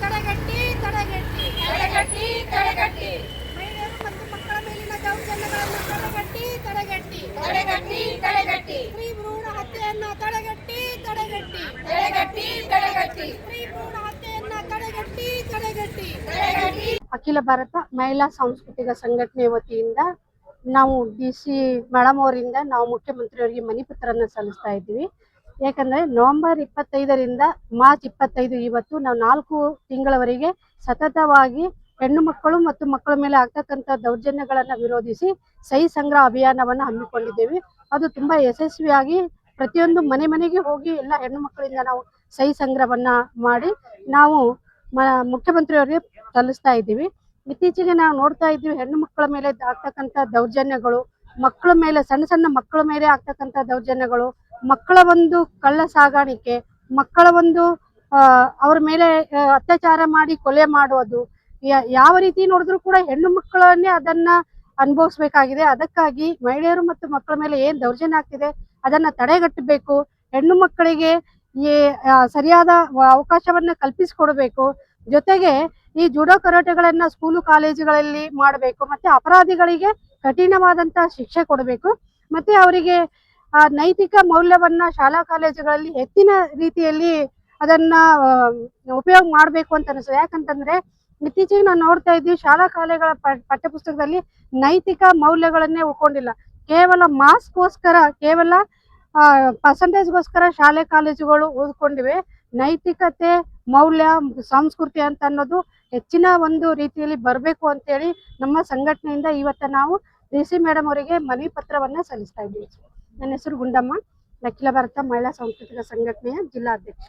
ತಡೆಗಟ್ಟಿ ತಡೆಗಟ್ಟಿ ತಡೆಗಟ್ಟಿ ತಡೆಗಟ್ಟಿ ಮಹಿಳೆಯರು ಮತ್ತು ಮಕ್ಕಳ ಮೇಲಿನ ದೌರ್ಜನ್ಯಗಳನ್ನು ತಡೆಗಟ್ಟಿ ತಡೆಗಟ್ಟಿ ತಡೆಗಟ್ಟಿ ತಡೆಗಟ್ಟಿ ಸ್ತ್ರೀ ಭ್ರೂಣ ಹತ್ಯೆಯನ್ನು ತಡೆಗಟ್ಟಿ ತಡೆಗಟ್ಟಿ ತಡೆಗಟ್ಟಿ ತಡೆಗಟ್ಟಿ ಸ್ತ್ರೀ ಭ್ರೂಣ ಹತ್ಯೆಯನ್ನು ತಡೆಗಟ್ಟಿ ತಡೆಗಟ್ಟಿ ತಡೆಗಟ್ಟಿ. ಅಖಿಲ ಭಾರತ ಮಹಿಳಾ ಸಾಂಸ್ಕೃತಿಕ ಸಂಘಟನೆ ವತಿಯಿಂದ ನಾವು DC ಮೇಡಮ್ ಅವರಿಂದ ನಾವು ಮುಖ್ಯಮಂತ್ರಿಯವರಿಗೆ ಮನವಿ ಪತ್ರವನ್ನು ಸಲ್ಲಿಸ್ತಾ ಇದ್ದೀವಿ. ಯಾಕಂದ್ರೆ ನವೆಂಬರ್ 25ರಿಂದ ಮಾರ್ಚ್ 25 ಇವತ್ತು ನಾವು 4 ತಿಂಗಳವರೆಗೆ ಸತತವಾಗಿ ಹೆಣ್ಣು ಮಕ್ಕಳು ಮತ್ತು ಮಕ್ಕಳ ಮೇಲೆ ಆಗ್ತಕ್ಕಂಥ ದೌರ್ಜನ್ಯಗಳನ್ನು ವಿರೋಧಿಸಿ ಸಹಿ ಸಂಗ್ರಹ ಅಭಿಯಾನವನ್ನು ಹಮ್ಮಿಕೊಂಡಿದ್ದೇವೆ. ಅದು ತುಂಬಾ ಯಶಸ್ವಿಯಾಗಿ ಪ್ರತಿಯೊಂದು ಮನೆ ಮನೆಗೆ ಹೋಗಿ ಎಲ್ಲ ಹೆಣ್ಣು ಮಕ್ಕಳಿಂದ ನಾವು ಸಹಿ ಸಂಗ್ರಹವನ್ನ ಮಾಡಿ ನಾವು ಮುಖ್ಯಮಂತ್ರಿಯವರಿಗೆ ಸಲ್ಲಿಸ್ತಾ ಇದ್ದೀವಿ. ಇತ್ತೀಚೆಗೆ ನಾವು ನೋಡ್ತಾ ಇದ್ದೀವಿ ಹೆಣ್ಣು ಮಕ್ಕಳ ಮೇಲೆ ಆಗ್ತಕ್ಕಂಥ ದೌರ್ಜನ್ಯಗಳು, ಮಕ್ಕಳ ಮೇಲೆ ಸಣ್ಣ ಸಣ್ಣ ಮಕ್ಕಳ ಮೇಲೆ ಆಗ್ತಕ್ಕಂಥ ದೌರ್ಜನ್ಯಗಳು, ಮಕ್ಕಳ ಒಂದು ಕಳ್ಳ ಸಾಗಾಣಿಕೆ, ಮಕ್ಕಳ ಒಂದು ಅವ್ರ ಮೇಲೆ ಅತ್ಯಾಚಾರ ಮಾಡಿ ಕೊಲೆ ಮಾಡುವುದು, ಯಾವ ರೀತಿ ನೋಡಿದ್ರು ಕೂಡ ಹೆಣ್ಣು ಮಕ್ಕಳನ್ನೇ ಅದನ್ನ ಅನುಭವಿಸ್ಬೇಕಾಗಿದೆ. ಅದಕ್ಕಾಗಿ ಮಹಿಳೆಯರು ಮತ್ತು ಮಕ್ಕಳ ಮೇಲೆ ಏನ್ ದೌರ್ಜನ್ಯ ಆಗ್ತಿದೆ ಅದನ್ನ ತಡೆಗಟ್ಟಬೇಕು. ಹೆಣ್ಣು ಮಕ್ಕಳಿಗೆ ಈ ಸರಿಯಾದ ಅವಕಾಶವನ್ನ ಕಲ್ಪಿಸಿಕೊಡಬೇಕು. ಜೊತೆಗೆ ಈ ಜುಡೋ ಕರಾಟೆಗಳನ್ನ ಸ್ಕೂಲು ಕಾಲೇಜುಗಳಲ್ಲಿ ಮಾಡಬೇಕು. ಮತ್ತೆ ಅಪರಾಧಿಗಳಿಗೆ ಕಠಿಣವಾದಂತ ಶಿಕ್ಷೆ ಕೊಡಬೇಕು. ಮತ್ತೆ ಅವರಿಗೆ ನೈತಿಕ ಮೌಲ್ಯವನ್ನ ಶಾಲಾ ಕಾಲೇಜುಗಳಲ್ಲಿ ಹೆಚ್ಚಿನ ರೀತಿಯಲ್ಲಿ ಅದನ್ನ ಉಪಯೋಗ ಮಾಡಬೇಕು ಅಂತ ಅನಿಸ್ತದೆ. ಯಾಕಂತಂದ್ರೆ ಇತ್ತೀಚೆಗೆ ನಾವು ನೋಡ್ತಾ ಇದ್ದೀವಿ ಶಾಲಾ ಕಾಲೇಜುಗಳ ಪಠ್ಯಪುಸ್ತಕದಲ್ಲಿ ನೈತಿಕ ಮೌಲ್ಯಗಳನ್ನೇ ಉಳ್ಕೊಂಡಿಲ್ಲ. ಕೇವಲ ಮಾರ್ಕ್ಸ್ಗೋಸ್ಕರ, ಕೇವಲ ಪರ್ಸೆಂಟೇಜ್ಗೋಸ್ಕರ ಶಾಲೆ ಕಾಲೇಜುಗಳು ಉಳಿದುಕೊಂಡಿವೆ. ನೈತಿಕತೆ, ಮೌಲ್ಯ, ಸಂಸ್ಕೃತಿ ಅಂತ ಅನ್ನೋದು ಹೆಚ್ಚಿನ ಒಂದು ರೀತಿಯಲ್ಲಿ ಬರಬೇಕು ಅಂತೇಳಿ ನಮ್ಮ ಸಂಘಟನೆಯಿಂದ ಇವತ್ತು ನಾವು DC ಮೇಡಮ್ ಅವರಿಗೆ ಮನವಿ ಪತ್ರವನ್ನ ಸಲ್ಲಿಸ್ತಾ ಇದ್ದೀವಿ. ನನ್ನ ಹೆಸರು ಗುಂಡಮ್ಮ, ಅಖಿಲ ಭಾರತ ಮಹಿಳಾ ಸಾಂಸ್ಕೃತಿಕ ಸಂಘಟನೆಯ ಜಿಲ್ಲಾ ಅಧ್ಯಕ್ಷ.